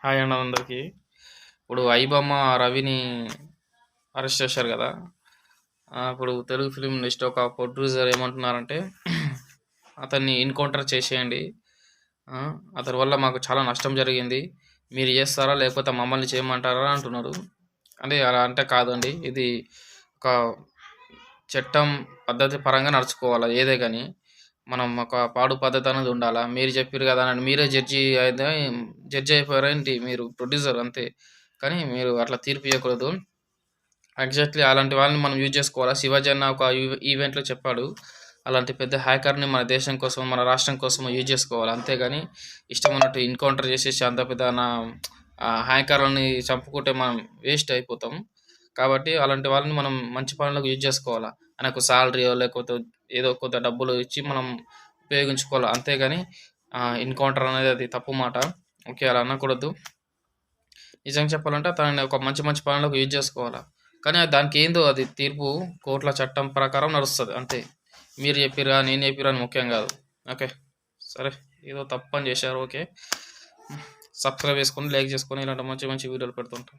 Hi అండి అందరికీ. ఇప్పుడు 'ఐబొమ్మ' రవిని అరెస్ట్ చేశారు కదా! ఇప్పుడు తెలుగు ఫిల్మ్ ఇండస్ట్రీ ఒక ప్రొడ్యూసర్ ఏమంటున్నారంటే అతన్ని ఎన్‌కౌంటర్ చేసేయండి. ఆ! అతని వల్ల మాకు చాలా నష్టం జరిగింది. మీరు చేస్తారా? లేకపోతే మమ్మల్ని చేయమంటారా? అంటున్నారు. అంటే అలా అంటే కాదండి. ఇది ఒక చట్టం పద్ధతి పరంగా నడుచుకోవాలా ఏదే గాని. మనం ఒక పాడు పద్ధతి అనేది ఉండాలా. మీరు చెప్పిర్రు కదా అని మీరే జడ్జి అయిపోయారేంటి మీరు ప్రొడ్యూసర్ అంతే. కానీ మీరు అట్లా తీర్పు ఇయ్యకూడదు. ఎగ్జాక్ట్‌లీ అలాంటి వాళ్ళని మనం యూజ్ చేసుకోవాలా. 'శివాజీ' అన్న ఒక ఈవెంట్‌లో చెప్పాడు. అలాంటి పెద్ద హ్యాకర్‌ని మన దేశం కోసం, మన రాష్ట్రం కోసం యూజ్ చేసుకోవాలి. అంతేగాని ఇష్టం ఉన్నట్టు ఎన్‌కౌంటర్ చేసేసి అంత పెద్ద హ్యాకర్‌లని చంపుకుంటే మనం వేస్ట్ అయిపోతాం. కాబట్టి అలాంటి వాళ్ళని మనం మంచి పనులకు యూజ్ చేసుకోవాలా. ఆయనకు సాలరీయో లేకపోతే ఏదో కొంత డబ్బులు ఇచ్చి మనం ఉపయోగించుకోవాలా. అంతేగాని ఎన్‌కౌంటర్ అనేది అది తప్పు మాట. ఓకే. అలా అనకూడదు. నిజంగా చెప్పాలంటే తనని ఒక మంచి మంచి పనులకు యూజ్ చేసుకోవాలా. కానీ దానికేందో అది తీర్పు కోర్ట్‌ల చట్టం ప్రకారం నడుస్తది అంతే. మీరు చెప్పిర్రా, నేను చెప్పిర్రా అని ముఖ్యం గాదు. ఓకే. సరే. ఏదో తప్పు పని చేశారు ఓకే. సబ్స్క్రైబ్ చేసుకొని, లైక్ చేసుకొని ఇలాంటి మంచి మంచి వీడియోలు పెడుతుంటా.